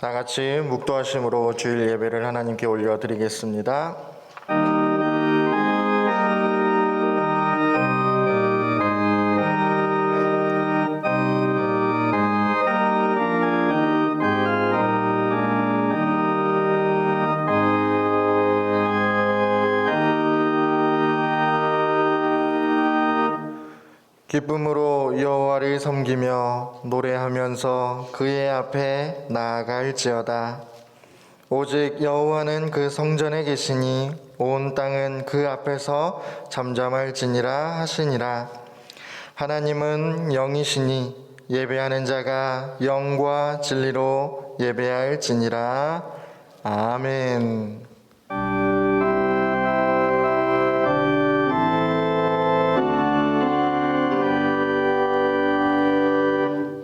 다 같이 묵도하심으로 주일 예배를 하나님께 올려드리겠습니다. 기쁨으로 여호와를 섬기며 노래하면서 그의 앞에 나아갈지어다. 오직 여호와는 그 성전에 계시니 온 땅은 그 앞에서 잠잠할지니라 하시니라. 하나님은 영이시니 예배하는 자가 영과 진리로 예배할지니라. 아멘.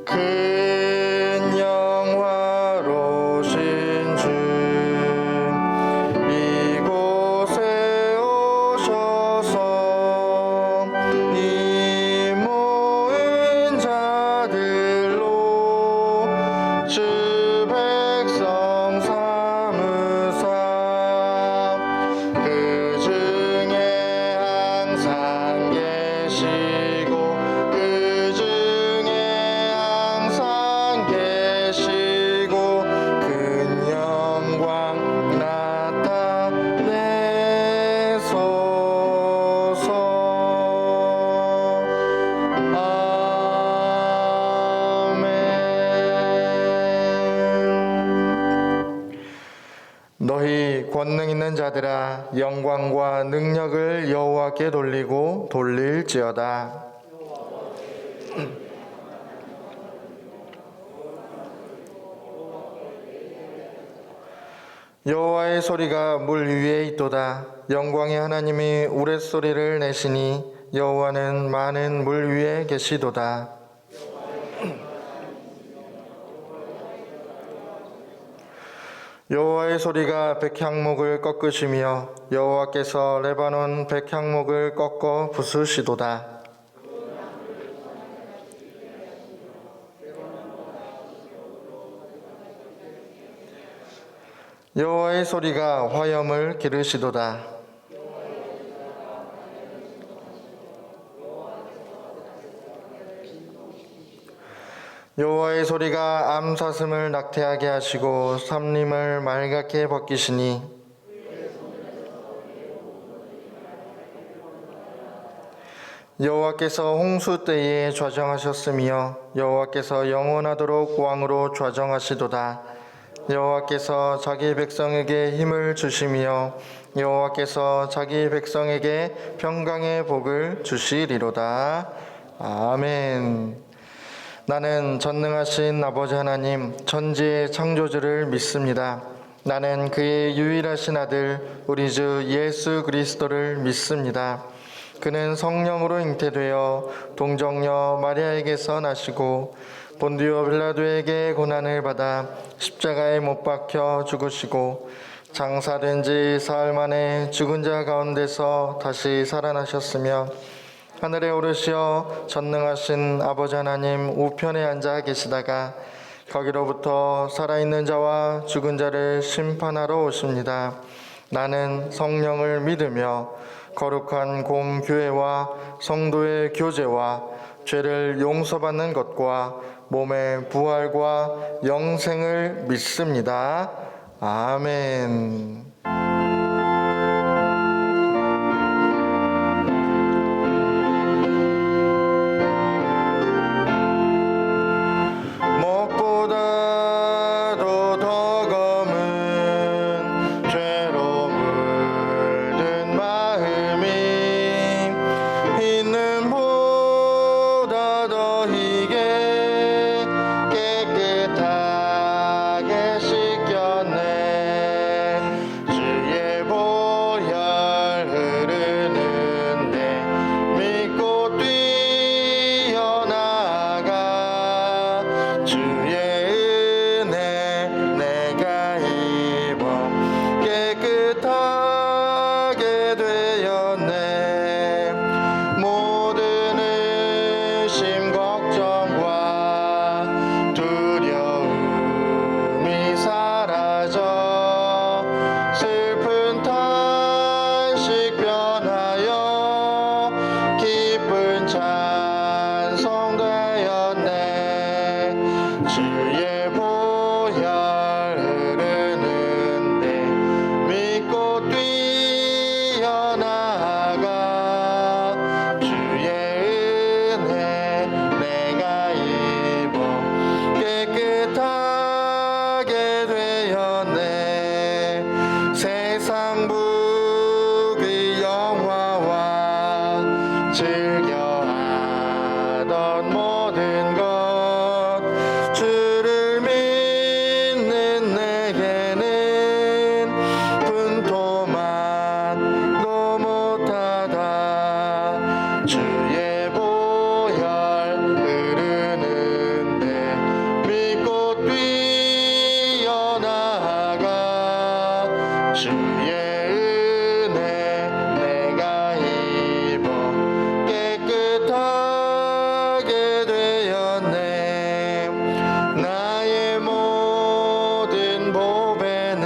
큰 영화로신 주 이곳에 오셔서 이 모인 자들로 주 백성 삼으사 그 중에 항상 계시고 그 중에 항상 계시고 큰 영광 나타내소서. 아멘. 너희 권능 있는 자들아 영광과 능력을 여호와께 돌리고 돌릴지어다. 여호와의 소리가 물 위에 있도다. 영광의 하나님이 우레소리를 내시니 여호와는 많은 물 위에 계시도다. 여호와의 소리가 백향목을 꺾으시며 여호와께서 레바논 백향목을 꺾어 부수시도다. 여호와의 소리가 화염을 기르시도다. 여호와의 소리가 암사슴을 낙태하게 하시고 삼림을 말갛게 벗기시니 여호와께서 홍수 때에 좌정하셨으며 여호와께서 영원하도록 왕으로 좌정하시도다. 여호와께서 자기 백성에게 힘을 주시며 여호와께서 자기 백성에게 평강의 복을 주시리로다. 아멘. 나는 전능하신 아버지 하나님 천지의 창조주를 믿습니다. 나는 그의 유일하신 아들 우리 주 예수 그리스도를 믿습니다. 그는 성령으로 잉태되어 동정녀 마리아에게서 나시고 본디오 빌라도에게 고난을 받아 십자가에 못 박혀 죽으시고 장사된 지 사흘 만에 죽은 자 가운데서 다시 살아나셨으며 하늘에 오르시어 전능하신 아버지 하나님 우편에 앉아 계시다가 거기로부터 살아있는 자와 죽은 자를 심판하러 오십니다. 나는 성령을 믿으며 거룩한 공교회와 성도의 교제와 죄를 용서받는 것과 몸의 부활과 영생을 믿습니다. 아멘. 무엇보다도 더 검은 죄로 물든 마음이 있는 보다 더 희게 깨끗하게 씻겼네. 슬픔이 사라져 슬픈 탄식 변하여 기쁜 찬송 되었네. 주의 보혈 흐르는데 믿고 뛰어나가 주의 은혜 내가 입어 깨끗하게 되었네. 세상 부귀 영화와 즐겨하던 모든 것 주를 믿는 내게는 분토만도 못하다. 주의 보혈 흐르는데 믿고 뛰어나가 주의 은혜 내가 입어 깨끗하게 되었네. 나의 모든 보배는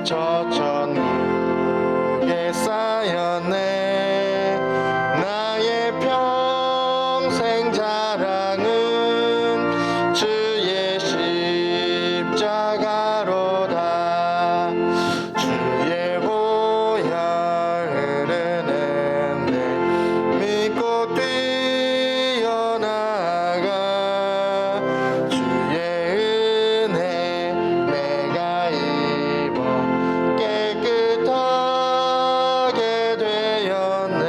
저 천국에 쌓였네. 나의 평생 자랑은 주의 십자가로다. 주의 보혈 흐르는데 믿고 뛰어나가 주의 은혜 내가 입어 깨끗하게 되었네.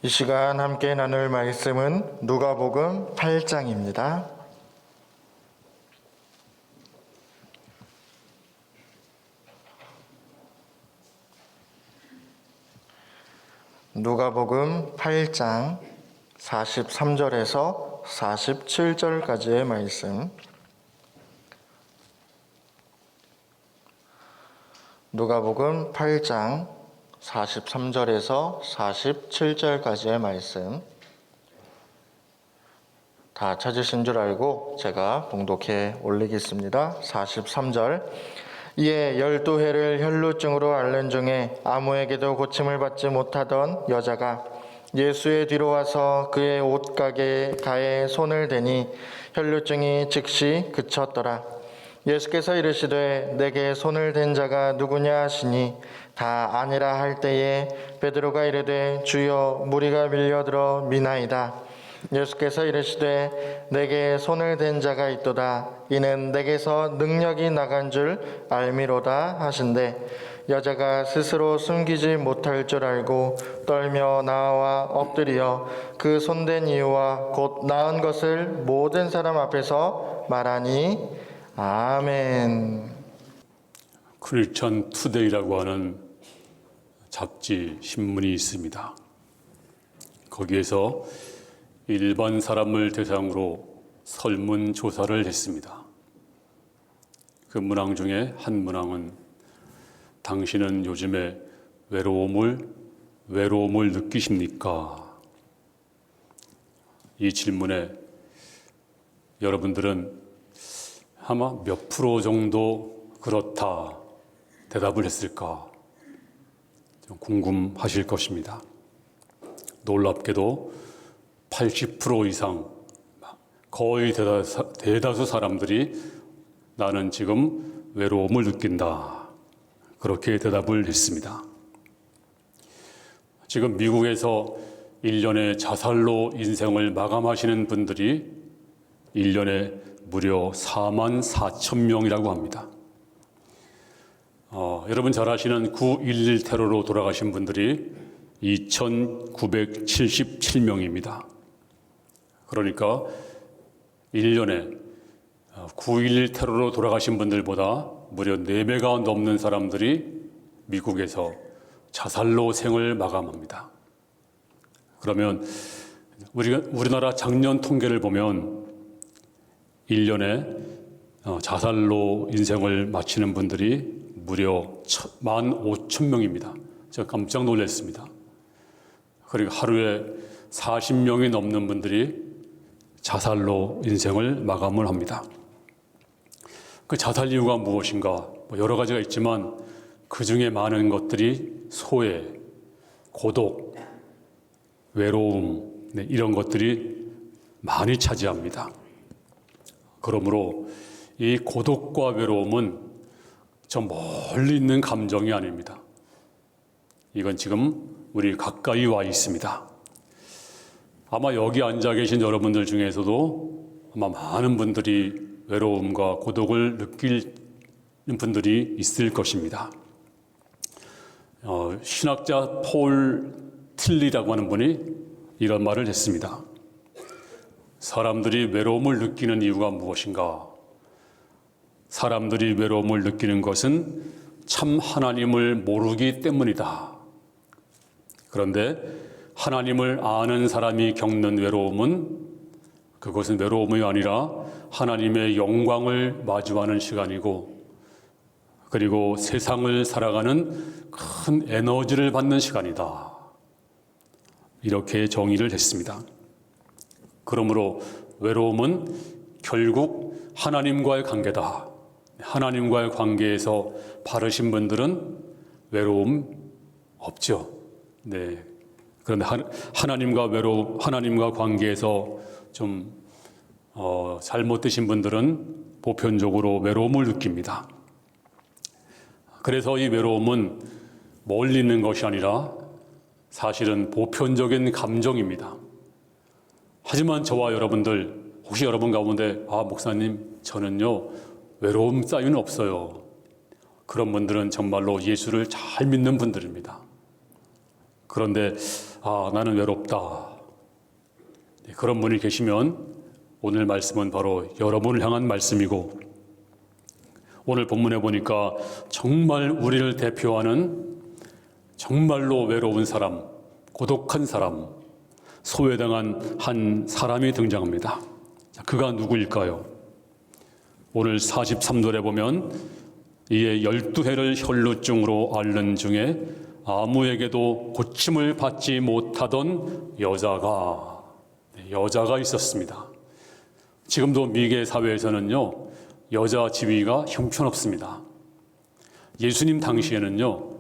이 시간 함께 나눌 말씀은 누가복음 8장입니다. 누가복음 8장 43절에서 47절까지의 말씀. 누가복음 8장 43절에서 47절까지의 말씀. 다 찾으신 줄 알고 제가 봉독해 올리겠습니다. 43절. 이에 12해를 혈루증으로 앓는 중에 아무에게도 고침을 받지 못하던 여자가 예수의 뒤로 와서 그의 옷가에 손을 대니 혈루증이 즉시 그쳤더라. 예수께서 이르시되 내게 손을 댄 자가 누구냐 하시니 다 아니라 할 때에 베드로가 이르되 주여 무리가 밀려들어 미나이다. 예수께서 이르시되 내게 손을 댄 자가 있도다. 이는 내게서 능력이 나간 줄 알미로다 하신대. 여자가 스스로 숨기지 못할 줄 알고 떨며 나와 엎드려 그 손댄 이유와 곧 나은 것을 모든 사람 앞에서 말하니 아멘. 크리스천 투데이라고 하는 잡지 신문이 있습니다. 거기에서 일반 사람을 대상으로 설문조사를 했습니다. 그 문항 중에 한 문항은 당신은 요즘에 외로움을 느끼십니까? 이 질문에 여러분들은 아마 몇 프로 정도 그렇다 대답을 했을까 좀 궁금하실 것입니다. 놀랍게도 80% 이상 거의 대다수 사람들이 나는 지금 외로움을 느낀다 그렇게 대답을 했습니다. 지금 미국에서 1년에 자살로 인생을 마감하시는 분들이 1년에 무려 4만 4천 명이라고 합니다. 여러분 잘 아시는 9.11 테러로 돌아가신 분들이 2,977명입니다. 그러니까 1년에 9.11 테러로 돌아가신 분들보다 무려 4배가 넘는 사람들이 미국에서 자살로 생을 마감합니다. 그러면 우리나라 작년 통계를 보면 1년에 자살로 인생을 마치는 분들이 무려 15,000명입니다. 제가 깜짝 놀랐습니다. 그리고 하루에 40명이 넘는 분들이 자살로 인생을 마감을 합니다. 그 자살 이유가 무엇인가? 여러 가지가 있지만 그 중에 많은 것들이 소외, 고독, 외로움, 이런 것들이 많이 차지합니다. 그러므로 이 고독과 외로움은 저 멀리 있는 감정이 아닙니다. 이건 지금 우리 가까이 와 있습니다. 아마 여기 앉아 계신 여러분들 중에서도 아마 많은 분들이 외로움과 고독을 느끼는 분들이 있을 것입니다. 신학자 폴 틸리라고 하는 분이 이런 말을 했습니다. 사람들이 외로움을 느끼는 이유가 무엇인가? 사람들이 외로움을 느끼는 것은 참 하나님을 모르기 때문이다. 그런데 하나님을 아는 사람이 겪는 외로움은 그것은 외로움이 아니라 하나님의 영광을 마주하는 시간이고, 그리고 세상을 살아가는 큰 에너지를 받는 시간이다. 이렇게 정의를 했습니다. 그러므로 외로움은 결국 하나님과의 관계다. 하나님과의 관계에서 바르신 분들은 외로움 없죠. 네. 그런데 하나님과 관계에서 좀 잘못되신 분들은 보편적으로 외로움을 느낍니다. 그래서 이 외로움은 멀리 있는 것이 아니라 사실은 보편적인 감정입니다. 하지만 저와 여러분들, 혹시 여러분 가운데 목사님 저는요 외로움 따위는 없어요. 그런 분들은 정말로 예수를 잘 믿는 분들입니다. 그런데 나는 외롭다. 그런 분이 계시면 오늘 말씀은 바로 여러분을 향한 말씀이고, 오늘 본문에 보니까 정말 우리를 대표하는 정말로 외로운 사람, 고독한 사람, 소외당한 한 사람이 등장합니다. 그가 누구일까요? 오늘 43절에 보면 이에 12해를 혈루증으로 앓는 중에 아무에게도 고침을 받지 못하던 여자가 있었습니다. 지금도 미개 사회에서는요, 여자 지위가 형편없습니다. 예수님 당시에는요,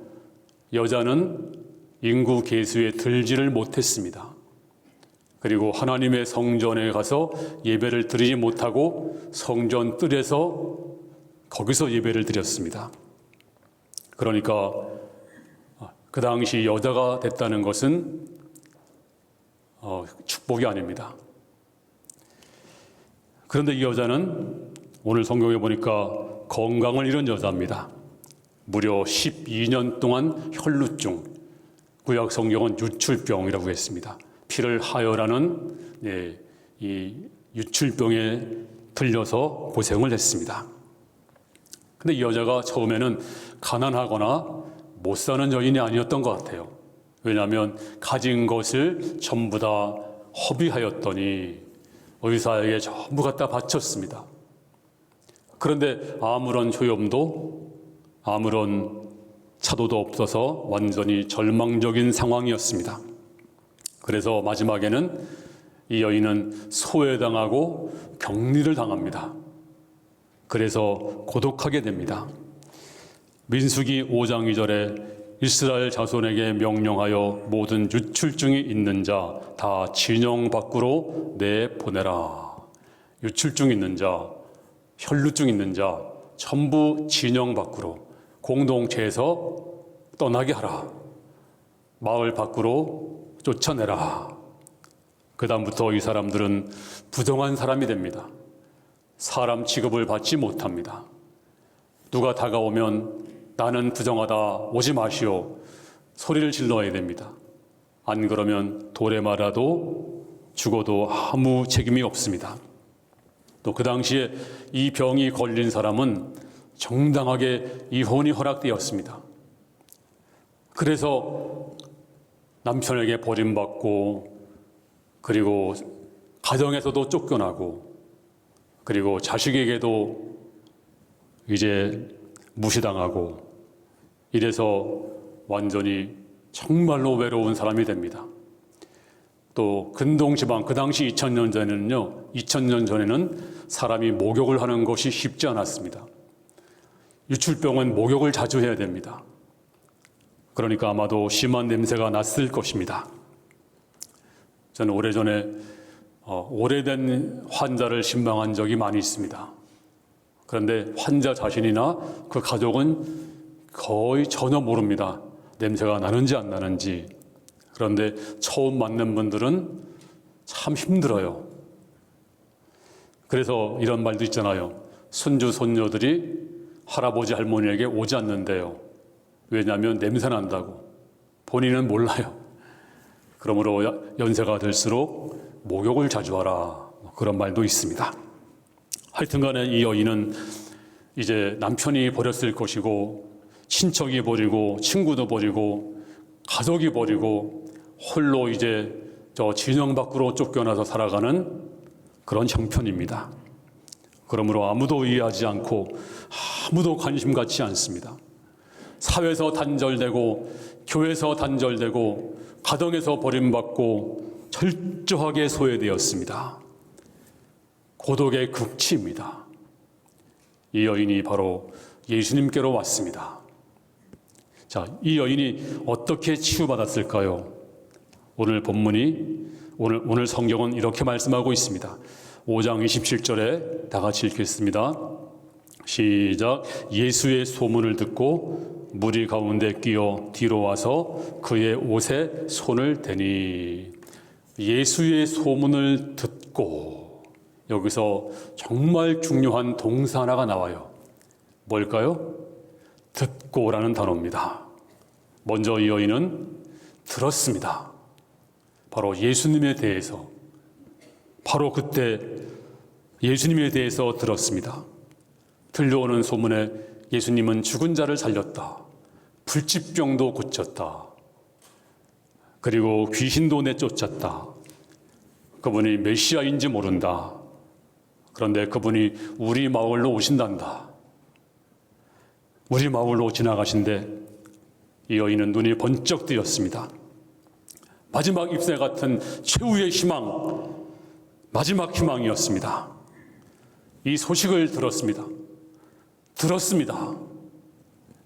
여자는 인구 계수에 들지를 못했습니다. 그리고 하나님의 성전에 가서 예배를 드리지 못하고 성전 뜰에서 거기서 예배를 드렸습니다. 그러니까 그 당시 여자가 됐다는 것은 축복이 아닙니다. 그런데 이 여자는 오늘 성경에 보니까 건강을 잃은 여자입니다. 무려 12년 동안 혈루증, 구약 성경은 유출병이라고 했습니다. 피를 하혈하는 이 유출병에 들려서 고생을 했습니다. 근데 이 여자가 처음에는 가난하거나 못 사는 여인이 아니었던 것 같아요. 왜냐하면 가진 것을 전부 다 허비하였더니 의사에게 전부 갖다 바쳤습니다. 그런데 아무런 효험도 아무런 차도도 없어서 완전히 절망적인 상황이었습니다. 그래서 마지막에는 이 여인은 소외당하고 격리를 당합니다. 그래서 고독하게 됩니다. 민수기 5장 2절에 이스라엘 자손에게 명령하여 모든 유출증이 있는 자 다 진영 밖으로 내보내라. 유출증 있는 자, 혈루증 있는 자 전부 진영 밖으로, 공동체에서 떠나게 하라. 마을 밖으로 쫓아내라. 그 다음부터 이 사람들은 부정한 사람이 됩니다. 사람 취급을 받지 못합니다. 누가 다가오면 나는 부정하다, 오지 마시오, 소리를 질러야 됩니다. 안 그러면 돌에 말아도 죽어도 아무 책임이 없습니다. 또 그 당시에 이 병이 걸린 사람은 정당하게 이혼이 허락되었습니다. 그래서 남편에게 버림받고, 그리고 가정에서도 쫓겨나고, 그리고 자식에게도 이제 무시당하고, 이래서 완전히 정말로 외로운 사람이 됩니다. 또 근동지방, 그 당시 2000년 전에는요 2000년 전에는 사람이 목욕을 하는 것이 쉽지 않았습니다. 유출병은 목욕을 자주 해야 됩니다. 그러니까 아마도 심한 냄새가 났을 것입니다. 저는 오래전에 오래된 환자를 신방한 적이 많이 있습니다. 그런데 환자 자신이나 그 가족은 거의 전혀 모릅니다. 냄새가 나는지 안 나는지. 그런데 처음 맞는 분들은 참 힘들어요. 그래서 이런 말도 있잖아요. 손주, 손녀들이 할아버지, 할머니에게 오지 않는데요. 왜냐하면 냄새 난다고. 본인은 몰라요. 그러므로 연세가 들수록 목욕을 자주 하라. 그런 말도 있습니다. 하여튼 간에 이 여인은 이제 남편이 버렸을 것이고 친척이 버리고 친구도 버리고 가족이 버리고 홀로 이제 저 진영 밖으로 쫓겨나서 살아가는 그런 형편입니다. 그러므로 아무도 이해하지 않고 아무도 관심 갖지 않습니다. 사회에서 단절되고 교회에서 단절되고 가정에서 버림받고 철저하게 소외되었습니다. 고독의 극치입니다. 이 여인이 바로 예수님께로 왔습니다. 자, 이 여인이 어떻게 치유받았을까요? 오늘 본문이 오늘 성경은 이렇게 말씀하고 있습니다. 5장 27절에 다 같이 읽겠습니다. 시작. 예수의 소문을 듣고 무리 가운데 끼어 뒤로 와서 그의 옷에 손을 대니. 예수의 소문을 듣고, 여기서 정말 중요한 동사 하나가 나와요. 뭘까요? 듣고라는 단어입니다. 먼저 이 여인은 들었습니다. 바로 예수님에 대해서, 바로 그때 예수님에 대해서 들었습니다. 들려오는 소문에 예수님은 죽은 자를 살렸다. 불치병도 고쳤다. 그리고 귀신도 내쫓았다. 그분이 메시아인지 모른다. 그런데 그분이 우리 마을로 오신단다. 우리 마을로 지나가신데 이 여인은 눈이 번쩍 뜨였습니다. 마지막 잎새 같은 최후의 희망, 마지막 희망이었습니다. 이 소식을 들었습니다.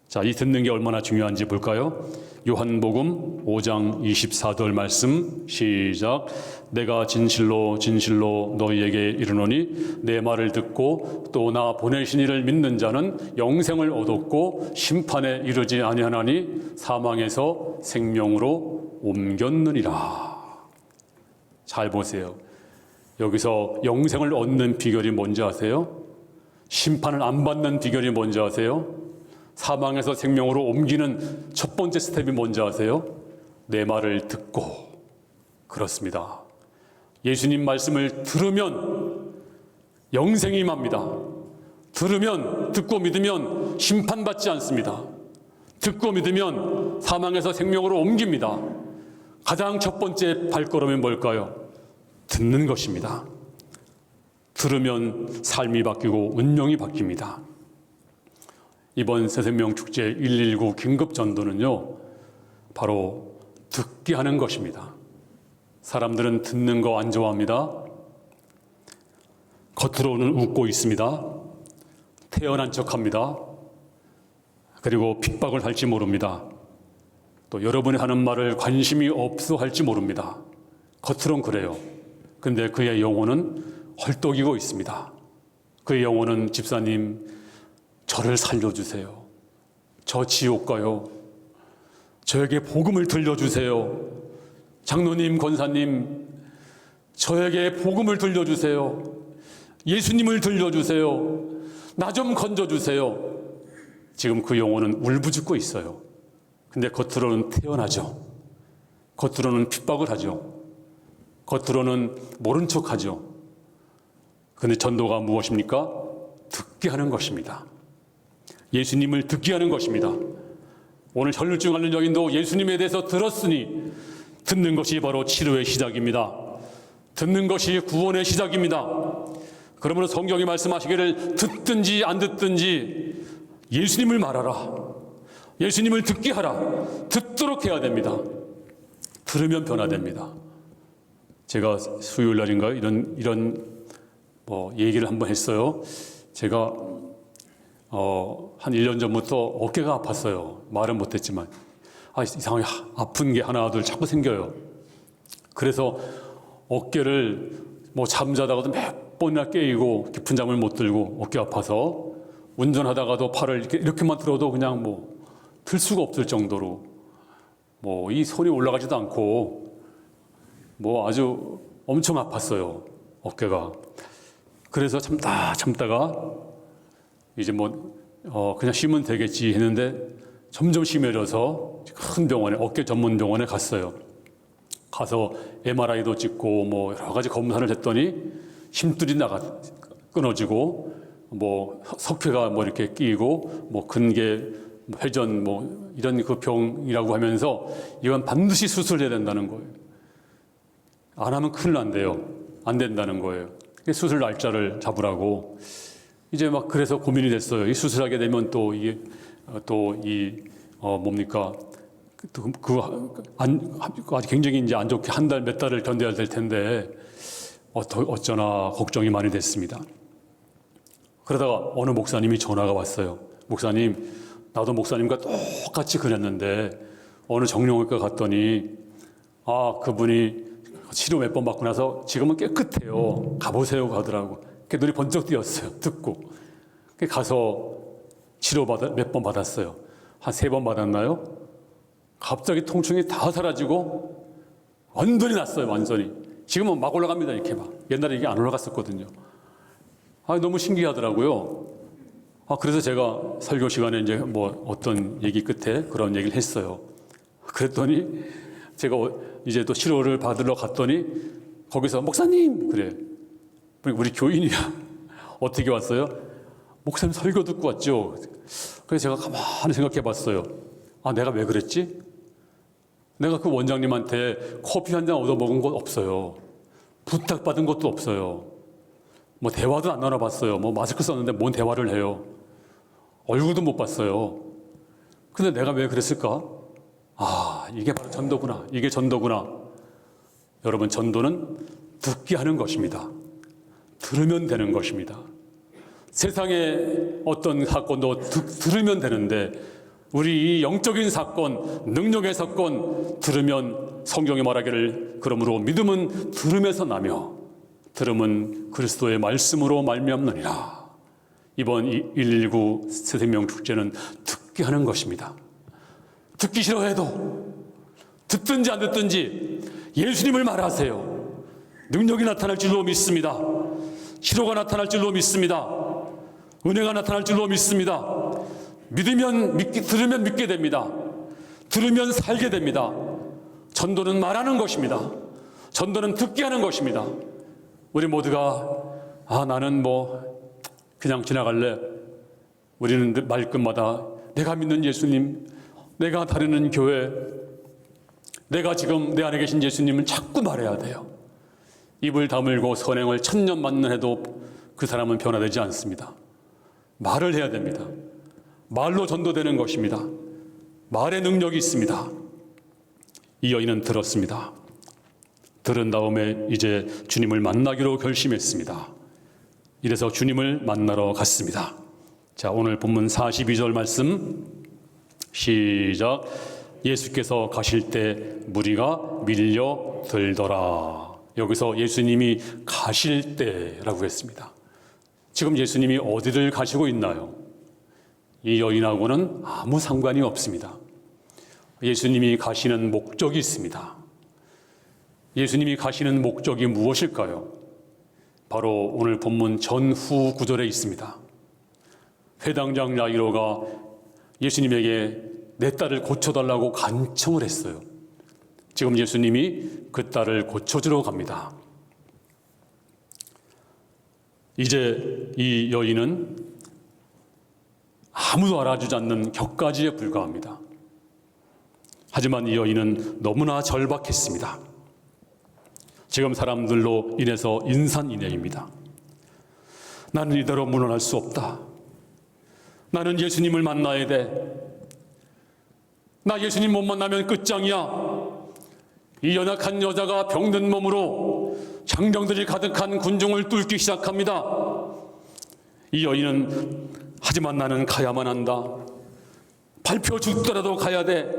자, 이 듣는 게 얼마나 중요한지 볼까요? 요한복음 5장 24절 말씀 시작. 내가 진실로 진실로 너희에게 이르노니 내 말을 듣고 또 나 보내신 이를 믿는 자는 영생을 얻었고 심판에 이르지 아니하나니 사망에서 생명으로 옮겼느니라. 잘 보세요. 여기서 영생을 얻는 비결이 뭔지 아세요? 심판을 안 받는 비결이 뭔지 아세요? 사망에서 생명으로 옮기는 첫 번째 스텝이 뭔지 아세요? 내 말을 듣고. 그렇습니다. 예수님 말씀을 들으면 영생이 임합니다. 들으면, 듣고 믿으면 심판받지 않습니다. 듣고 믿으면 사망에서 생명으로 옮깁니다. 가장 첫 번째 발걸음이 뭘까요? 듣는 것입니다. 들으면 삶이 바뀌고 운명이 바뀝니다. 이번 새생명 축제 119 긴급 전도는요, 바로 듣게 하는 것입니다. 사람들은 듣는 거 안 좋아합니다. 겉으로는 웃고 있습니다. 태연한 척합니다. 그리고 핍박을 할지 모릅니다. 또 여러분이 하는 말을 관심이 없어 할지 모릅니다. 겉으론 그래요. 근데 그의 영혼은 헐떡이고 있습니다. 그의 영혼은 집사님, 저를 살려주세요. 저 지옥 가요. 저에게 복음을 들려주세요. 장로님, 권사님, 저에게 복음을 들려주세요. 예수님을 들려주세요. 나 좀 건져주세요. 지금 그 영혼은 울부짖고 있어요. 근데 겉으로는 태연하죠. 겉으로는 핍박을 하죠. 겉으로는 모른 척하죠. 그런데 전도가 무엇입니까? 듣게 하는 것입니다. 예수님을 듣게 하는 것입니다. 오늘 혈루증 앓는 여인도 예수님에 대해서 들었으니 듣는 것이 바로 치료의 시작입니다. 듣는 것이 구원의 시작입니다. 그러므로 성경이 말씀하시기를 듣든지 안 듣든지 예수님을 말하라. 예수님을 듣게 하라. 듣도록 해야 됩니다. 들으면 변화됩니다. 제가 수요일 날인가요? 이런 얘기를 한번 했어요. 제가 한 1년 전부터 어깨가 아팠어요. 말은 못했지만 이상하게 아픈 게 하나 둘 자꾸 생겨요. 그래서 어깨를 잠자다가도 몇 번이나 깨이고 깊은 잠을 못 들고 어깨 아파서 운전하다가도 팔을 이렇게만 들어도 그냥 들 수가 없을 정도로 이 손이 올라가지도 않고 아주 엄청 아팠어요. 어깨가. 그래서 참다가 이제 그냥 쉬면 되겠지 했는데 점점 심해져서 큰 병원에, 어깨 전문 병원에 갔어요. 가서 MRI도 찍고 여러 가지 검사를 했더니 힘줄이 끊어지고 석회가 이렇게 끼고 근개 회전 이런 그 병이라고 하면서 이건 반드시 수술해야 된다는 거예요. 안 하면 큰일 난대요. 안 된다는 거예요. 수술 날짜를 잡으라고. 이제 그래서 고민이 됐어요. 이 수술하게 되면 또 이게 뭡니까? 아주 굉장히 이제 안 좋게 한 달 몇 달을 견뎌야 될 텐데 어쩌나 걱정이 많이 됐습니다. 그러다가 어느 목사님이 전화가 왔어요. 목사님, 나도 목사님과 똑같이 그랬는데 어느 정형외과 갔더니 그분이 치료 몇 번 받고 나서 지금은 깨끗해요. 가보세요 하더라고. 눈이 번쩍 띄었어요. 듣고. 가서 치료 몇 번 받았어요. 한 3번 받았나요? 갑자기 통증이 다 사라지고 완전히 났어요. 완전히. 지금은 막 올라갑니다. 이렇게 옛날에 이게 안 올라갔었거든요. 너무 신기하더라고요. 그래서 제가 설교 시간에 이제 어떤 얘기 끝에 그런 얘기를 했어요. 그랬더니 제가 이제 또 치료를 받으러 갔더니 거기서 목사님 그래. 우리 교인이야. 어떻게 왔어요? 목사님 설교 듣고 왔죠. 그래서 제가 가만히 생각해 봤어요. 내가 왜 그랬지? 내가 그 원장님한테 커피 한 잔 얻어먹은 것 없어요. 부탁받은 것도 없어요. 대화도 안 나눠봤어요. 마스크 썼는데 뭔 대화를 해요. 얼굴도 못 봤어요. 근데 내가 왜 그랬을까? 이게 바로 전도구나. 이게 전도구나. 여러분, 전도는 듣게 하는 것입니다. 들으면 되는 것입니다. 세상의 어떤 사건도 들으면 되는데 우리 이 영적인 사건, 능력의 사건 들으면 성경이 말하기를 그러므로 믿음은 들음에서 나며 들음은 그리스도의 말씀으로 말미암느니라. 이번 119 새생명 축제는 듣게 하는 것입니다. 듣기 싫어해도 듣든지 안 듣든지 예수님을 말하세요. 능력이 나타날 줄로 믿습니다. 치료가 나타날 줄로 믿습니다. 은혜가 나타날 줄로 믿습니다. 들으면 믿게 됩니다. 들으면 살게 됩니다. 전도는 말하는 것입니다. 전도는 듣게 하는 것입니다. 우리 모두가 나는 그냥 지나갈래. 우리는 말끝마다 내가 믿는 예수님, 내가 다니는 교회, 내가 지금 내 안에 계신 예수님을 자꾸 말해야 돼요. 입을 다물고 선행을 1000년 만년해도 그 사람은 변화되지 않습니다. 말을 해야 됩니다. 말로 전도되는 것입니다. 말의 능력이 있습니다. 이 여인은 들었습니다. 들은 다음에 이제 주님을 만나기로 결심했습니다. 이래서 주님을 만나러 갔습니다. 자, 오늘 본문 42절 말씀 시작. 예수께서 가실 때 무리가 밀려들더라. 여기서 예수님이 가실 때라고 했습니다. 지금 예수님이 어디를 가시고 있나요? 이 여인하고는 아무 상관이 없습니다. 예수님이 가시는 목적이 있습니다. 예수님이 가시는 목적이 무엇일까요? 바로 오늘 본문 전후 구절에 있습니다. 회당장 야이로가 예수님에게 내 딸을 고쳐달라고 간청을 했어요. 지금 예수님이 그 딸을 고쳐주러 갑니다. 이제 이 여인은 아무도 알아주지 않는 격가지에 불과합니다. 하지만 이 여인은 너무나 절박했습니다. 지금 사람들로 인해서 인산인해입니다. 나는 이대로 물러날 수 없다. 나는 예수님을 만나야 돼. 나 예수님 못 만나면 끝장이야. 이 연약한 여자가 병든 몸으로 장병들이 가득한 군중을 뚫기 시작합니다. 이 여인은 하지만 나는 가야만 한다. 발표 죽더라도 가야 돼.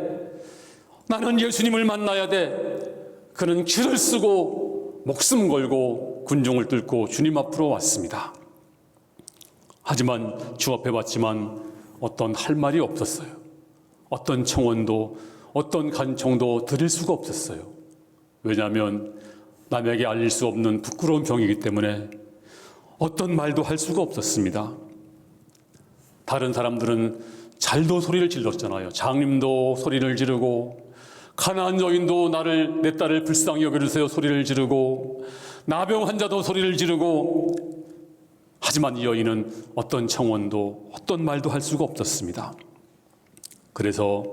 나는 예수님을 만나야 돼. 그는 길을 쓰고 목숨 걸고 군중을 뚫고 주님 앞으로 왔습니다. 하지만 주 앞에 왔지만 어떤 할 말이 없었어요. 어떤 청원도 어떤 간청도 드릴 수가 없었어요. 왜냐하면 남에게 알릴 수 없는 부끄러운 병이기 때문에 어떤 말도 할 수가 없었습니다. 다른 사람들은 잘도 소리를 질렀잖아요. 장님도 소리를 지르고, 가난한 여인도 내 딸을 불쌍히 여겨주세요 소리를 지르고, 나병 환자도 소리를 지르고, 하지만 이 여인은 어떤 청원도 어떤 말도 할 수가 없었습니다. 그래서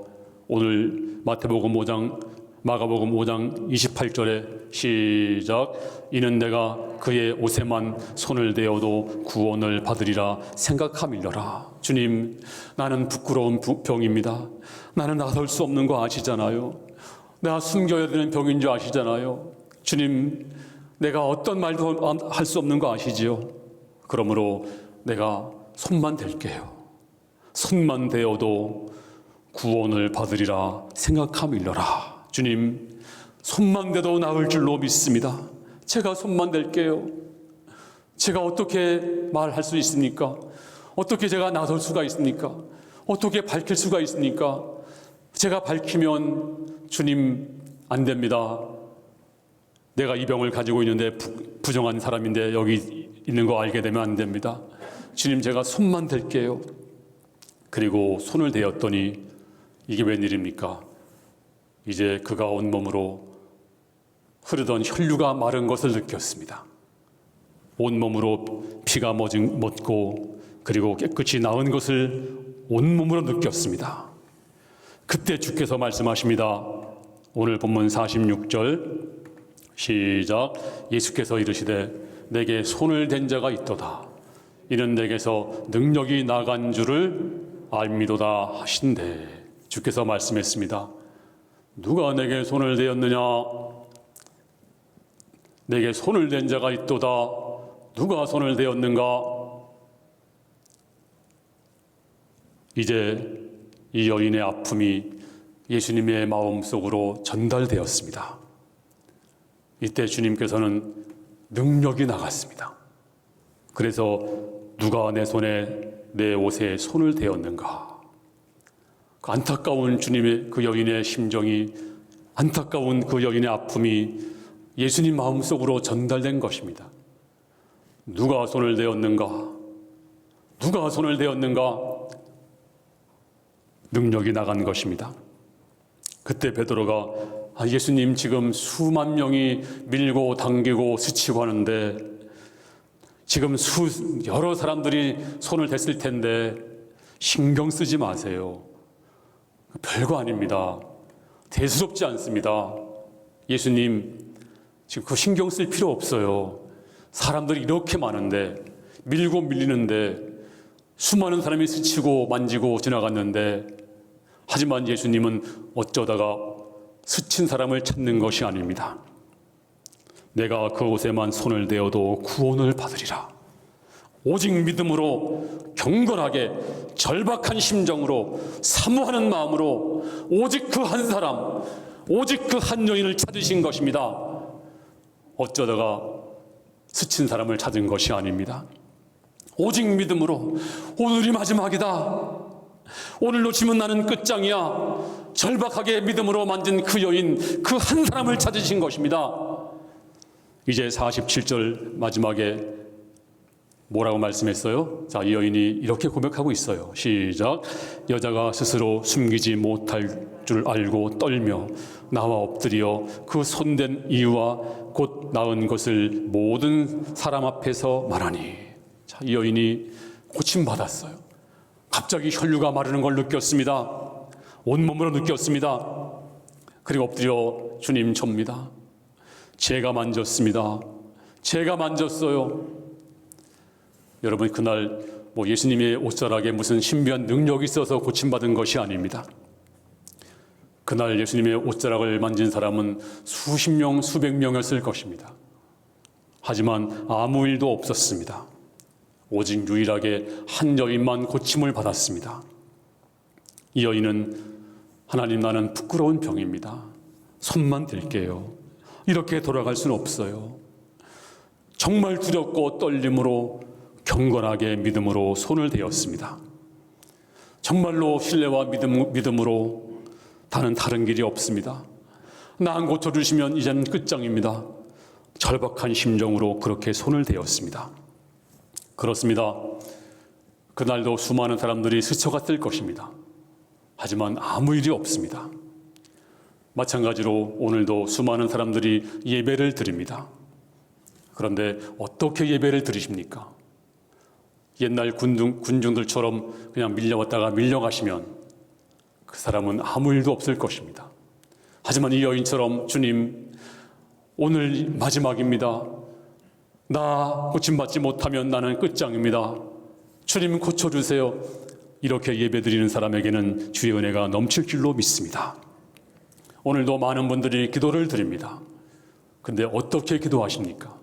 오늘 마가복음 5장 28절에 시작. 이는 내가 그의 옷에만 손을 대어도 구원을 받으리라 생각함이려라. 주님, 나는 부끄러운 병입니다. 나는 나설 수 없는 거 아시잖아요. 내가 숨겨야 되는 병인 줄 아시잖아요. 주님, 내가 어떤 말도 할 수 없는 거 아시지요? 그러므로 내가 손만 댈게요. 손만 대어도 구원을 받으리라 생각함이려라. 주님, 손만 대도 나을 줄로 믿습니다. 제가 손만 댈게요. 제가 어떻게 말할 수 있습니까? 어떻게 제가 나설 수가 있습니까? 어떻게 밝힐 수가 있습니까? 제가 밝히면 주님 안 됩니다. 내가 이 병을 가지고 있는데 부정한 사람인데 여기 있는 거 알게 되면 안 됩니다. 주님, 제가 손만 댈게요. 그리고 손을 대었더니 이게 웬일입니까? 이제 그가 온몸으로 흐르던 혈류가 마른 것을 느꼈습니다. 온몸으로 피가 멎고 그리고 깨끗이 나은 것을 온몸으로 느꼈습니다. 그때 주께서 말씀하십니다. 오늘 본문 46절 시작. 예수께서 이르시되 내게 손을 댄 자가 있도다. 이는 내게서 능력이 나간 줄을 알미도다 하신대. 주께서 말씀했습니다. 누가 내게 손을 대었느냐? 내게 손을 댄 자가 있도다. 누가 손을 대었는가? 이제 이 여인의 아픔이 예수님의 마음속으로 전달되었습니다. 이때 주님께서는 능력이 나갔습니다. 그래서 누가 내 옷에 손을 대었는가? 그 안타까운 주님의 그 여인의 심정이, 안타까운 그 여인의 아픔이 예수님 마음속으로 전달된 것입니다. 누가 손을 대었는가? 누가 손을 대었는가? 능력이 나간 것입니다. 그때 베드로가 예수님, 지금 수만 명이 밀고 당기고 스치고 하는데 지금 여러 사람들이 손을 댔을 텐데 신경 쓰지 마세요. 별거 아닙니다. 대수롭지 않습니다. 예수님, 지금 그 신경 쓸 필요 없어요. 사람들이 이렇게 많은데, 밀고 밀리는데, 수많은 사람이 스치고 만지고 지나갔는데, 하지만 예수님은 어쩌다가 스친 사람을 찾는 것이 아닙니다. 내가 그 옷에만 손을 대어도 구원을 받으리라. 오직 믿음으로 경건하게 절박한 심정으로 사모하는 마음으로 오직 그 한 사람, 오직 그 한 여인을 찾으신 것입니다. 어쩌다가 스친 사람을 찾은 것이 아닙니다. 오직 믿음으로 오늘이 마지막이다. 오늘 놓치면 나는 끝장이야. 절박하게 믿음으로 만진 그 여인, 그 한 사람을 찾으신 것입니다. 이제 47절 마지막에 뭐라고 말씀했어요? 자, 이 여인이 이렇게 고백하고 있어요. 시작. 여자가 스스로 숨기지 못할 줄 알고 떨며 나와 엎드려 그 손댄 이유와 곧 나은 것을 모든 사람 앞에서 말하니. 자, 이 여인이 고침받았어요. 갑자기 혈류가 마르는 걸 느꼈습니다. 온몸으로 느꼈습니다. 그리고 엎드려 주님, 접니다. 제가 만졌습니다. 제가 만졌어요. 여러분, 그날 예수님의 옷자락에 무슨 신비한 능력이 있어서 고침받은 것이 아닙니다. 그날 예수님의 옷자락을 만진 사람은 수십 명, 수백 명이었을 것입니다. 하지만 아무 일도 없었습니다. 오직 유일하게 한 여인만 고침을 받았습니다. 이 여인은 하나님, 나는 부끄러운 병입니다. 손만 댈게요. 이렇게 돌아갈 수는 없어요. 정말 두렵고 떨림으로 경건하게 믿음으로 손을 대었습니다. 정말로 신뢰와 믿음으로 다는 다른 길이 없습니다. 나 안 고쳐주시면 이제는 끝장입니다. 절박한 심정으로 그렇게 손을 대었습니다. 그렇습니다. 그날도 수많은 사람들이 스쳐갔을 것입니다. 하지만 아무 일이 없습니다. 마찬가지로 오늘도 수많은 사람들이 예배를 드립니다. 그런데 어떻게 예배를 드리십니까? 옛날 군중들처럼 그냥 밀려왔다가 밀려가시면 그 사람은 아무 일도 없을 것입니다. 하지만 이 여인처럼 주님, 오늘 마지막입니다. 나 고침받지 못하면 나는 끝장입니다. 주님 고쳐주세요. 이렇게 예배드리는 사람에게는 주의 은혜가 넘칠 줄로 믿습니다. 오늘도 많은 분들이 기도를 드립니다. 근데 어떻게 기도하십니까?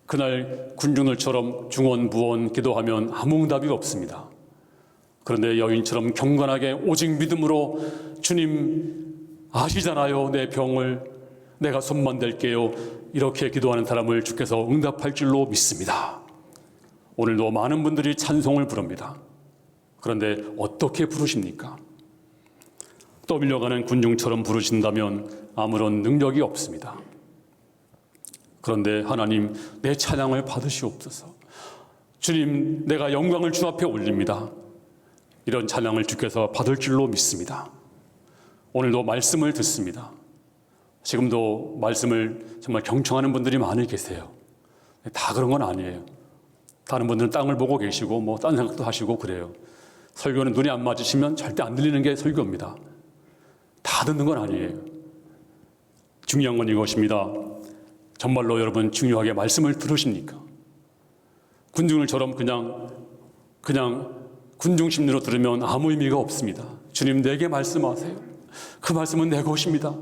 그날 군중들처럼 중언 부언 기도하면 아무 응답이 없습니다. 그런데 여인처럼 경건하게 오직 믿음으로 주님 아시잖아요. 내 병을 내가 손만 댈게요. 이렇게 기도하는 사람을 주께서 응답할 줄로 믿습니다. 오늘도 많은 분들이 찬송을 부릅니다. 그런데 어떻게 부르십니까? 떠밀려가는 군중처럼 부르신다면 아무런 능력이 없습니다. 그런데 하나님, 내 찬양을 받으시옵소서. 주님, 내가 영광을 주 앞에 올립니다. 이런 찬양을 주께서 받을 줄로 믿습니다. 오늘도 말씀을 듣습니다. 지금도 말씀을 정말 경청하는 분들이 많이 계세요. 다 그런 건 아니에요. 다른 분들은 땅을 보고 계시고 딴 생각도 하시고 그래요. 설교는 눈이 안 맞으시면 절대 안 들리는 게 설교입니다. 다 듣는 건 아니에요. 중요한 건 이것입니다. 정말로 여러분 중요하게 말씀을 들으십니까? 군중을처럼 그냥 군중 심리로 들으면 아무 의미가 없습니다. 주님, 내게 말씀하세요. 그 말씀은 내 것입니다.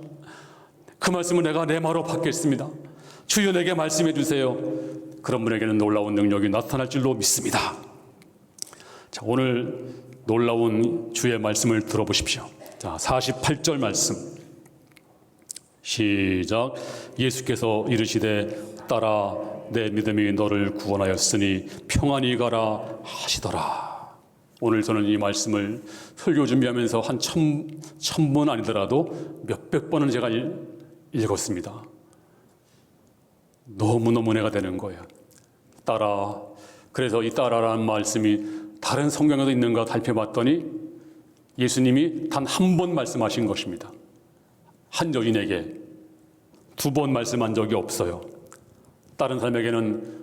그 말씀은 내가 내 말로 받겠습니다. 주여, 내게 말씀해 주세요. 그런 분에게는 놀라운 능력이 나타날 줄로 믿습니다. 자, 오늘 놀라운 주의 말씀을 들어보십시오. 자, 48절 말씀 시작. 예수께서 이르시되 따라 내 믿음이 너를 구원하였으니 평안히 가라 하시더라. 오늘 저는 이 말씀을 설교 준비하면서 한 1000번 아니더라도 몇백 번은 제가 읽었습니다. 너무너무 은혜가 되는 거예요. 따라. 그래서 이 따라라는 말씀이 다른 성경에도 있는가 살펴봤더니 예수님이 단 한 번 말씀하신 것입니다. 한 여인에게 2번 말씀한 적이 없어요. 다른 사람에게는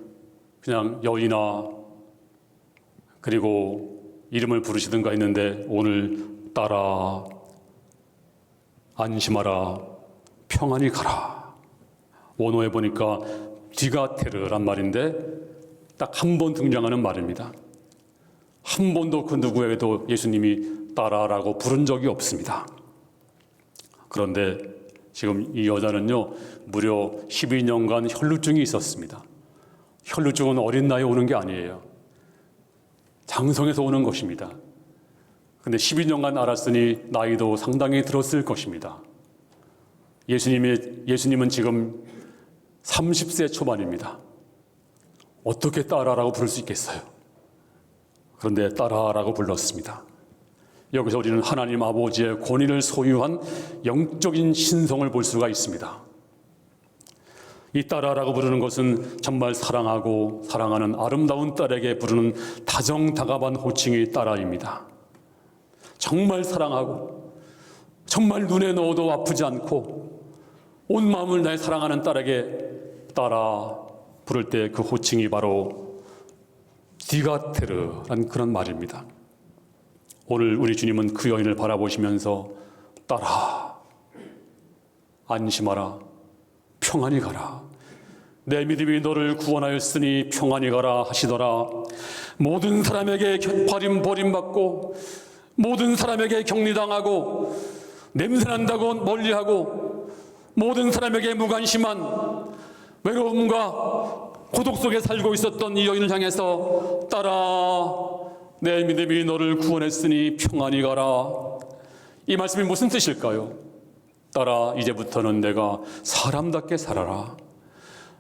그냥 여인아 그리고 이름을 부르시든가 했는데 오늘 따라 안심하라 평안히 가라. 원어에 보니까 디가테르란 말인데 딱 한 번 등장하는 말입니다. 한 번도 그 누구에게도 예수님이 따라라고 부른 적이 없습니다. 그런데 지금 이 여자는요, 무려 12년간 혈루증이 있었습니다. 혈루증은 어린 나이에 오는 게 아니에요. 장성에서 오는 것입니다. 근데 12년간 알았으니 나이도 상당히 들었을 것입니다. 예수님은 지금 30세 초반입니다. 어떻게 따라라고 부를 수 있겠어요? 그런데 따라라고 불렀습니다. 여기서 우리는 하나님 아버지의 권위를 소유한 영적인 신성을 볼 수가 있습니다. 이 따라라고 부르는 것은 정말 사랑하고 사랑하는 아름다운 딸에게 부르는 다정다감한 호칭이 따라입니다. 정말 사랑하고 정말 눈에 넣어도 아프지 않고 온 마음을 다해 사랑하는 딸에게 따라 부를 때 그 호칭이 바로 디가테르란 그런 말입니다. 오늘 우리 주님은 그 여인을 바라보시면서 따라 안심하라 평안히 가라 내 믿음이 너를 구원하였으니 평안히 가라 하시더라. 모든 사람에게 버림받고 모든 사람에게 격리당하고 냄새난다고 멀리하고 모든 사람에게 무관심한 외로움과 고독 속에 살고 있었던 이 여인을 향해서 딸아, 내 믿음이 너를 구원했으니 평안히 가라. 이 말씀이 무슨 뜻일까요? 딸아, 이제부터는 내가 사람답게 살아라.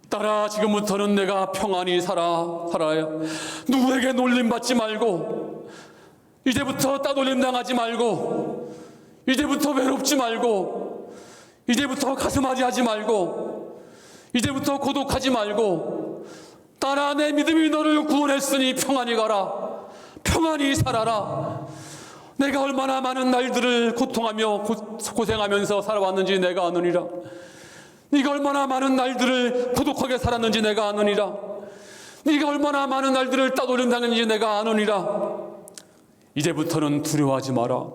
딸아, 지금부터는 내가 평안히 살아야. 누구에게 놀림받지 말고, 이제부터 따돌림 당하지 말고, 이제부터 외롭지 말고, 이제부터 가슴앓이 하지 말고, 이제부터 고독하지 말고, 딸아, 내 믿음이 너를 구원했으니 평안히 가라. 평안히 살아라. 내가 얼마나 많은 날들을 고통하며 고생하면서 살아왔는지 내가 아느니라. 네가 얼마나 많은 날들을 고독하게 살았는지 내가 아느니라. 네가 얼마나 많은 날들을 따돌림 당했는지 내가 아느니라. 이제부터는 두려워하지 마라.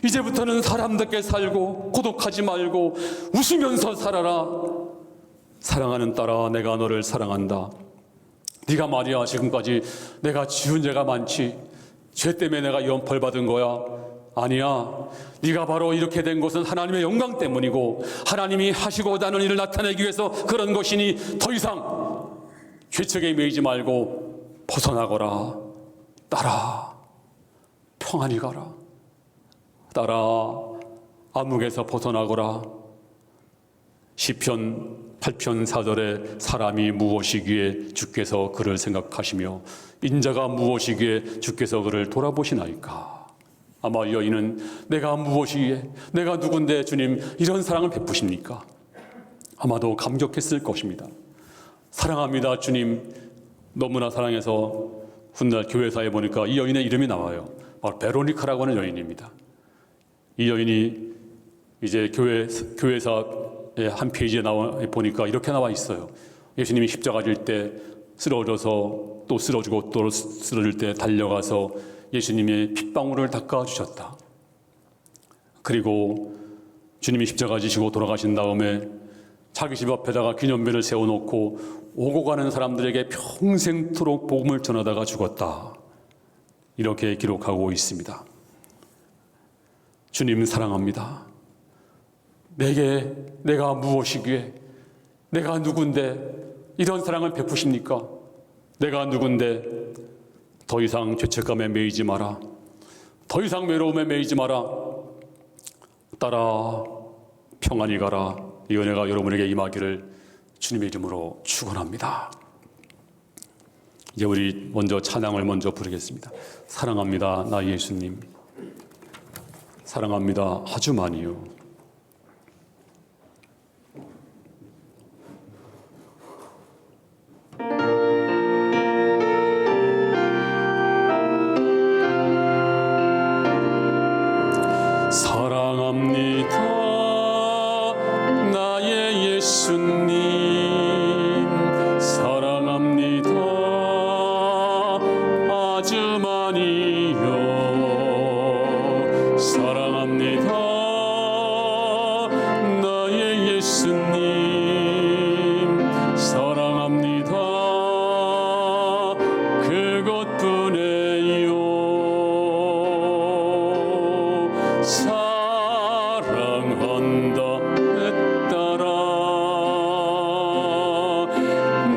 이제부터는 사람답게 살고 고독하지 말고 웃으면서 살아라. 사랑하는 딸아, 내가 너를 사랑한다. 네가 말이야, 지금까지 내가 지은 죄가 많지, 죄 때문에 내가 이런 벌 받은 거야. 아니야. 네가 바로 이렇게 된 것은 하나님의 영광 때문이고 하나님이 하시고자 하는 일을 나타내기 위해서 그런 것이니 더 이상 죄책에 매이지 말고 벗어나거라. 딸아, 평안히 가라. 딸아, 암흑에서 벗어나거라. 시편 8편 4절에 사람이 무엇이기에 주께서 그를 생각하시며 인자가 무엇이기에 주께서 그를 돌아보시나이까. 아마 이 여인은 내가 무엇이기에, 내가 누군데 주님 이런 사랑을 베푸십니까? 아마도 감격했을 것입니다. 사랑합니다 주님, 너무나 사랑해서 훗날 교회사에 보니까 이 여인의 이름이 나와요. 바로 베로니카라고 하는 여인입니다. 이 여인이 이제 교회사의 한 페이지에 보니까 이렇게 나와 있어요. 예수님이 십자가 질 때 쓰러져서 또 쓰러지고 또 쓰러질 때 달려가서 예수님의 핏방울을 닦아주셨다. 그리고 주님이 십자가 지시고 돌아가신 다음에 자기 집 앞에다가 기념비를 세워놓고 오고 가는 사람들에게 평생토록 복음을 전하다가 죽었다. 이렇게 기록하고 있습니다. 주님 사랑합니다. 내가 무엇이기에, 내가 누군데 이런 사랑을 베푸십니까? 내가 누군데 더 이상 죄책감에 매이지 마라. 더 이상 외로움에 매이지 마라. 딸아, 평안히 가라. 이 은혜가 여러분에게 임하기를 주님의 이름으로 축원합니다. 이제 우리 먼저 찬양을 먼저 부르겠습니다. 사랑합니다 나 예수님, 사랑합니다 아주 많이요. 사랑합니다 나의 예수님, 사랑합니다 아주 많이요. 사랑합니다 나의 예수님, 사랑합니다 그것뿐이요. 사랑한다 내 딸아,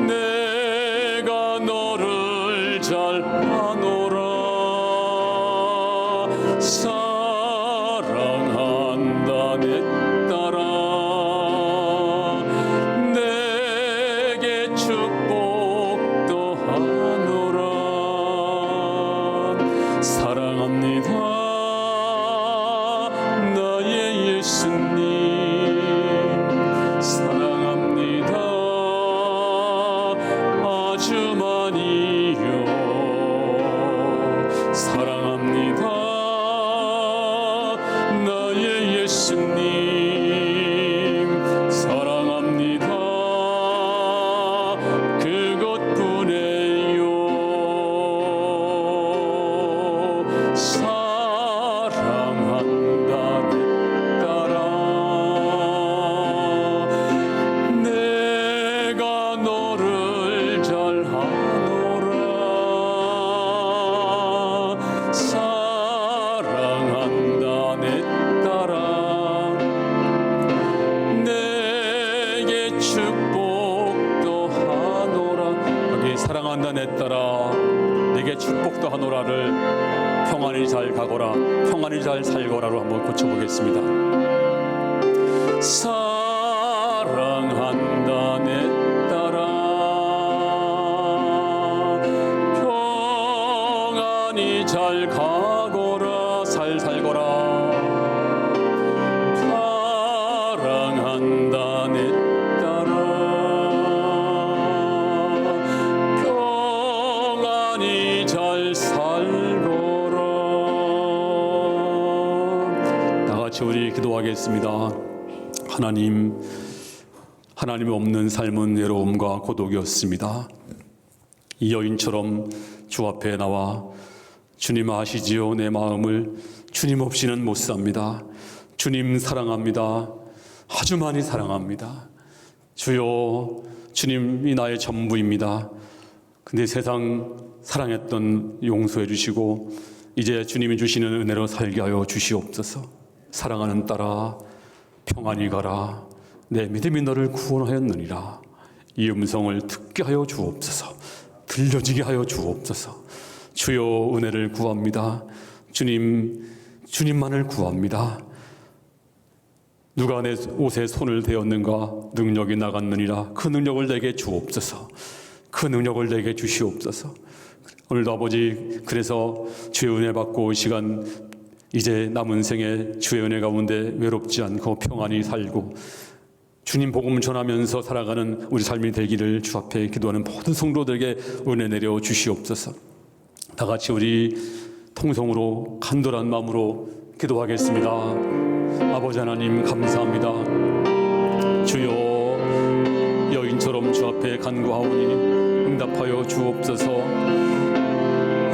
내가 너를 잘 아노라. 사랑한다 내 딸아, 내게 축복도 하노라. 사랑합니다 나의 예수님, 사랑합니다 아주 많이요. 사랑합니다 나의 예수님, 사랑합니다 그것뿐이요. 사랑한다 내 딸아, 내가 너를 잘 아노라. 따라 내게 축복도 하노라를 평안히 잘 가거라, 평안히 잘 살거라로 한번 고쳐보겠습니다. 사랑한다 내 딸아, 평안히 잘 가거라, 잘 살거라. 사랑한다 내 딸아, 평안히 잘 살거라. 다 같이 우리 기도하겠습니다. 하나님이 없는 삶은 외로움과 고독이었습니다. 이 여인처럼 주 앞에 나와 주님 아시지요? 내 마음을 주님 없이는 못 삽니다. 주님 사랑합니다. 아주 많이 사랑합니다. 주여, 주님이 나의 전부입니다. 근데 세상 사랑했던 용서해 주시고 이제 주님이 주시는 은혜로 살게 하여 주시옵소서. 사랑하는 딸아, 평안히 가라. 내 믿음이 너를 구원하였느니라. 이 음성을 듣게 하여 주옵소서. 들려지게 하여 주옵소서. 주여, 은혜를 구합니다. 주님만을 구합니다. 누가 내 옷에 손을 대었는가? 능력이 나갔느니라. 그 능력을 내게 주옵소서. 그 능력을 내게 주시옵소서. 오늘도 아버지, 그래서 주의 은혜 받고 이 시간 이제 남은 생에 주의 은혜 가운데 외롭지 않고 평안히 살고 주님 복음 전하면서 살아가는 우리 삶이 되기를 주 앞에 기도하는 모든 성도들에게 은혜 내려 주시옵소서. 다 같이 우리 통성으로 간절한 마음으로 기도하겠습니다. 아버지 하나님, 감사합니다. 주여, 여인처럼 주 앞에 간구하오니 응답하여 주옵소서.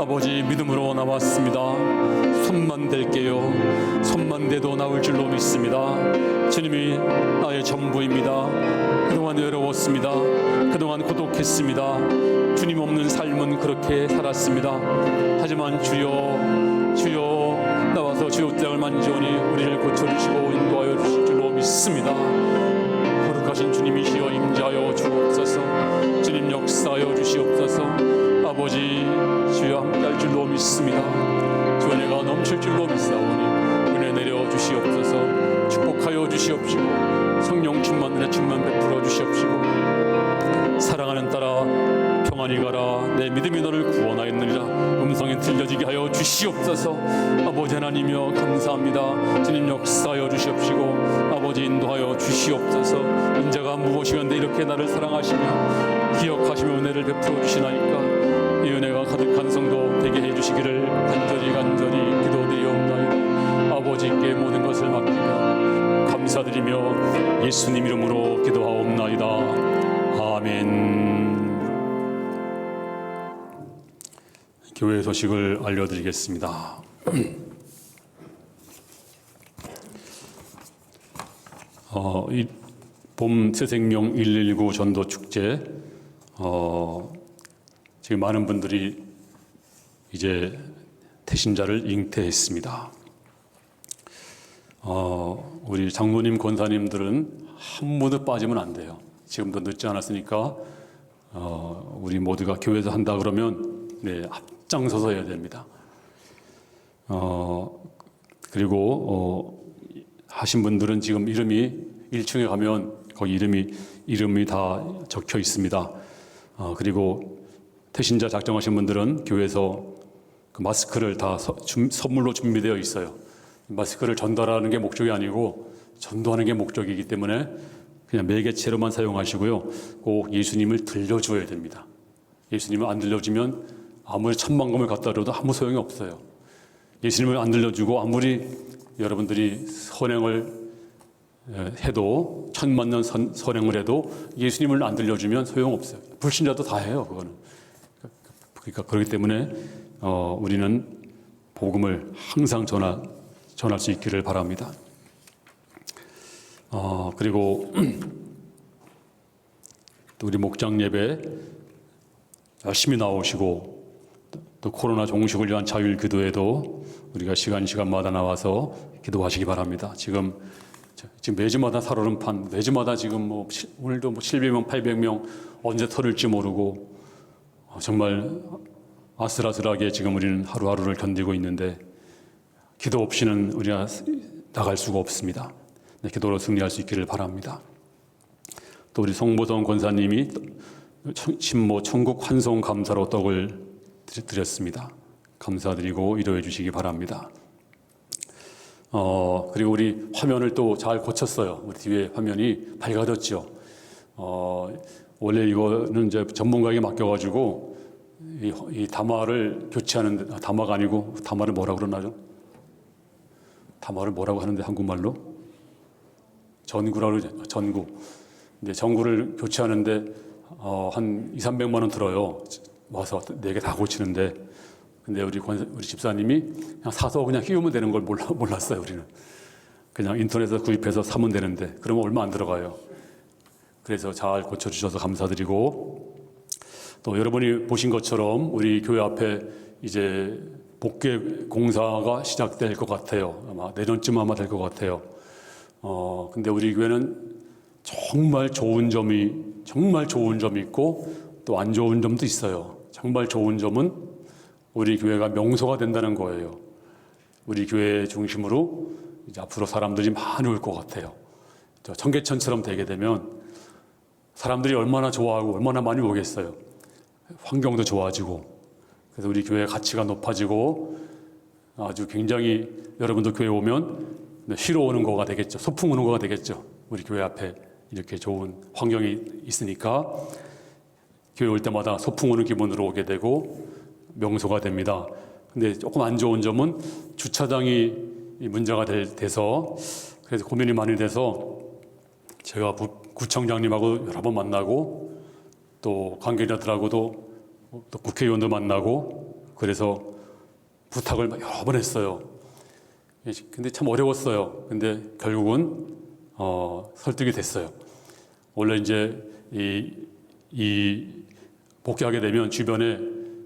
아버지, 믿음으로 나왔습니다. 손만 댈게요. 손만 대도 나올 줄로 믿습니다. 주님이 나의 전부입니다. 그동안 외로웠습니다. 그동안 고독했습니다. 주님 없는 삶은 그렇게 살았습니다. 하지만 주여 나와서 주의 옷장을 만지오니 우리를 고쳐주시고 인도하여 주실 줄로 믿습니다. 거룩하신 주님이시여 임재하여 주옵소서. 주님 역사하여 주시옵소서. 아버지, 주여 함께할 줄로 믿습니다. 주 은혜가 넘칠 줄로 믿사오니 은혜 내려 주시옵소서. 축복하여 주시옵시고 성령 충만 은혜 충만 베풀어 주시옵시고 사랑하는 딸아, 평안히 가라. 내 믿음이 너를 구원하였느니라. 음성이 들려지게 하여 주시옵소서. 아버지 하나님이여 감사합니다. 주님 역사하여 주시옵시고 아버지 인도하여 주시옵소서. 인자가 무엇이건데 이렇게 나를 사랑하시며 기억하시며 은혜를 베풀어 주시나이까. 이 은혜가 가득한 성도 되게 해주시기를 간절히 기도드리옵나이다. 아버지께 모든 것을 맡기며 감사드리며 예수님 이름으로 기도하옵나이다. 아멘. 교회 소식을 알려드리겠습니다. 이 봄 새생명 119 전도 축제, 지금 많은 분들이 이제 태신자를 잉태했습니다. 우리 장로님, 권사님들은 한 분도 빠지면 안 돼요. 지금도 늦지 않았으니까 우리 모두가 교회에서 한다 그러면 앞장서서 해야 됩니다. 그리고 하신 분들은 지금 이름이 1층에 가면 거기 이름이 다 적혀 있습니다. 그리고 태신자 작정하신 분들은 교회에서 그 마스크를 다 선물로 준비되어 있어요. 마스크를 전달하는 게 목적이 아니고 전도하는 게 목적이기 때문에 그냥 매개체로만 사용하시고요. 꼭 예수님을 들려줘야 됩니다. 예수님을 안 들려주면 아무리 천만금을 갖다 줘도 아무 소용이 없어요. 예수님을 안 들려주고 아무리 여러분들이 선행을 해도 천만년 선행을 해도 예수님을 안 들려주면 소용없어요. 불신자도 다 해요, 그거는. 그러니까 그렇기 때문에 우리는 복음을 항상 전할 수 있기를 바랍니다. 그리고 또 우리 목장 예배 열심히 나오시고 또 코로나 종식을 위한 자율 기도에도 우리가 시간마다 나와서 기도하시기 바랍니다. 지금 매주마다 살얼음판, 매주마다 지금 오늘도 700명, 800명 언제 터질지 모르고 정말 아슬아슬하게 지금 우리는 하루하루를 견디고 있는데 기도 없이는 우리가 나갈 수가 없습니다. 네, 기도로 승리할 수 있기를 바랍니다. 또 우리 송보성 권사님이 신모 천국 환송 감사로 떡을 드렸습니다. 감사드리고 위로해 주시기 바랍니다. 그리고 우리 화면을 또 잘 고쳤어요. 우리 뒤에 화면이 밝아졌죠. 원래 이거는 이제 전문가에게 맡겨가지고 이 담화를 교체하는데, 담화가 아니고 담화를 뭐라고 그러나요? 담화를 뭐라고 하는데 한국말로? 전구라고 그러죠. 전구. 근데 전구를 교체하는데 한 200~300만 원 들어요. 와서 4개 다 고치는데. 근데 우리 집사님이 그냥 사서 그냥 끼우면 되는 걸 몰랐어요. 우리는 그냥 인터넷에서 구입해서 사면 되는데 그러면 얼마 안 들어가요. 그래서 잘 고쳐주셔서 감사드리고, 또 여러분이 보신 것처럼 우리 교회 앞에 이제 복개 공사가 시작될 것 같아요. 아마 내년쯤 아마 될 것 같아요. 근데 우리 교회는 정말 좋은 점이 있고 또 안 좋은 점도 있어요. 정말 좋은 점은 우리 교회가 명소가 된다는 거예요. 우리 교회 중심으로 이제 앞으로 사람들이 많이 올 것 같아요. 청계천처럼 되게 되면 사람들이 얼마나 좋아하고 얼마나 많이 오겠어요. 환경도 좋아지고, 그래서 우리 교회의 가치가 높아지고 아주 굉장히 여러분도 교회 오면 쉬러 오는 거가 되겠죠. 소풍 오는 거가 되겠죠. 우리 교회 앞에 이렇게 좋은 환경이 있으니까 교회 올 때마다 소풍 오는 기분으로 오게 되고 명소가 됩니다. 근데 조금 안 좋은 점은 주차장이 문제가 돼서, 그래서 고민이 많이 돼서 제가 구청장님하고 여러 번 만나고 또 관계자들하고도 또 국회의원도 만나고 그래서 부탁을 여러 번 했어요. 근데 참 어려웠어요. 근데 결국은 설득이 됐어요. 원래 이제 이 복귀하게 되면 주변에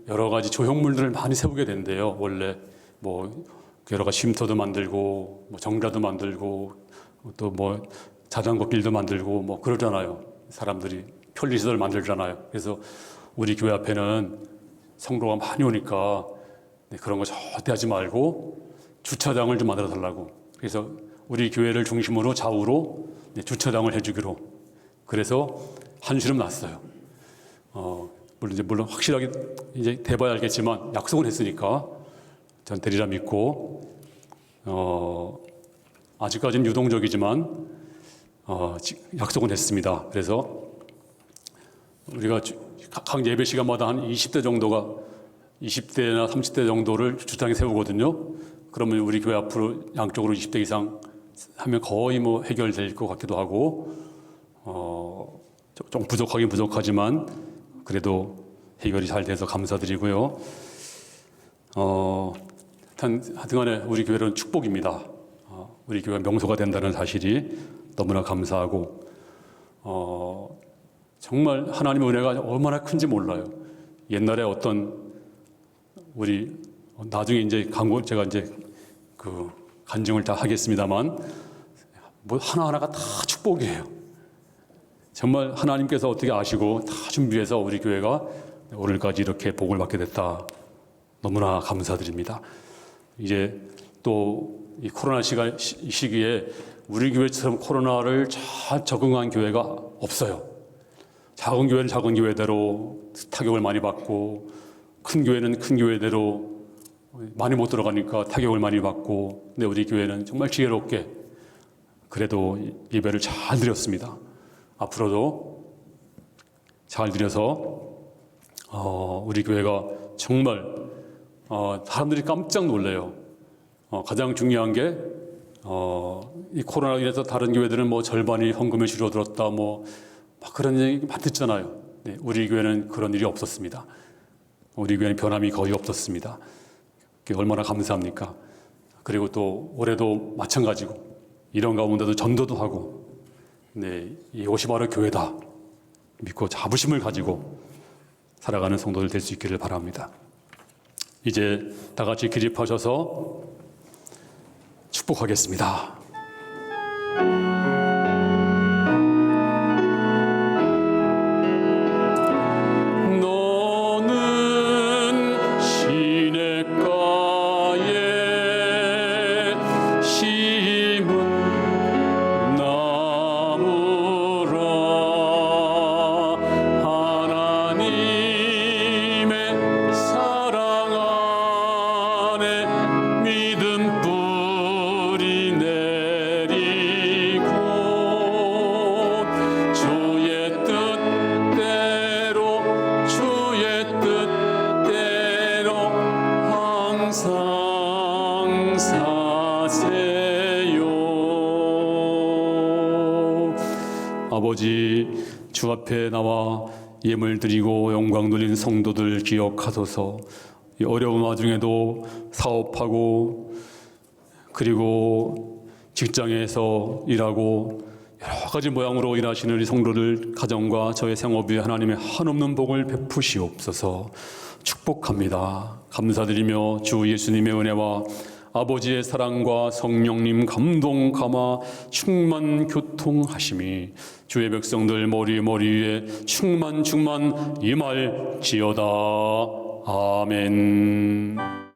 여러 가지 조형물들을 많이 세우게 된대요. 원래 뭐 여러 가지 쉼터도 만들고 뭐 정자도 만들고 또 뭐 자전거 길도 만들고 뭐 그러잖아요. 사람들이 편리시설 만들잖아요. 그래서 우리 교회 앞에는 성도가 많이 오니까 그런 거 절대 하지 말고 주차장을 좀 만들어 달라고. 그래서 우리 교회를 중심으로 좌우로 주차장을 해주기로. 그래서 한시름 났어요. 물론 확실하게 이제 돼봐야 알겠지만 약속은 했으니까 전 되리라 믿고, 아직까지는 유동적이지만 약속은 했습니다. 그래서 우리가 각 예배 시간마다 한 20대 정도가 20대나 30대 정도를 주차장에 세우거든요. 그러면 우리 교회 앞으로 양쪽으로 20대 이상 하면 거의 뭐 해결될 것 같기도 하고, 좀 부족하긴 부족하지만 그래도 해결이 잘 돼서 감사드리고요. 하여튼간에 우리 교회는 축복입니다. 우리 교회가 명소가 된다는 사실이 너무나 감사하고, 정말 하나님의 은혜가 얼마나 큰지 몰라요. 옛날에 어떤 우리 나중에 이제 제가 이제 그 간증을 다 하겠습니다만 뭐 하나하나가 다 축복이에요. 정말 하나님께서 어떻게 아시고 다 준비해서 우리 교회가 오늘까지 이렇게 복을 받게 됐다. 너무나 감사드립니다. 이제 또 이 코로나 시기에 우리 교회처럼 코로나를 잘 적응한 교회가 없어요. 작은 교회는 작은 교회대로 타격을 많이 받고, 큰 교회는 큰 교회대로 많이 못 들어가니까 타격을 많이 받고, 근데 우리 교회는 정말 지혜롭게 그래도 예배를 잘 드렸습니다. 앞으로도 잘 드려서 우리 교회가 정말 사람들이 깜짝 놀래요. 가장 중요한 게 이 코로나로 인해서 다른 교회들은 뭐 절반이 헌금에 줄어들었다 뭐 막 그런 얘기 많이 듣잖아요. 네, 우리 교회는 그런 일이 없었습니다. 우리 교회는 변함이 거의 없었습니다. 그게 얼마나 감사합니까? 그리고 또 올해도 마찬가지고 이런 가운데도 전도도 하고, 네, 이것이 바로 교회다 믿고 자부심을 가지고 살아가는 성도들 될 수 있기를 바랍니다. 이제 다 같이 기립하셔서 축복하겠습니다. 너는 아버지, 주 앞에 나와 예물 드리고 영광 돌린 성도들 기억하소서. 이 어려운 와중에도 사업하고 그리고 직장에서 일하고 여러 가지 모양으로 일하시는 우리 성도들 가정과 저의 생업 위에 하나님의 한없는 복을 베푸시옵소서. 축복합니다. 감사드리며 주 예수님의 은혜와 아버지의 사랑과 성령님 감동 감화 충만 교통하심이 주의 백성들 머리 위에 충만 임할지어다. 아멘.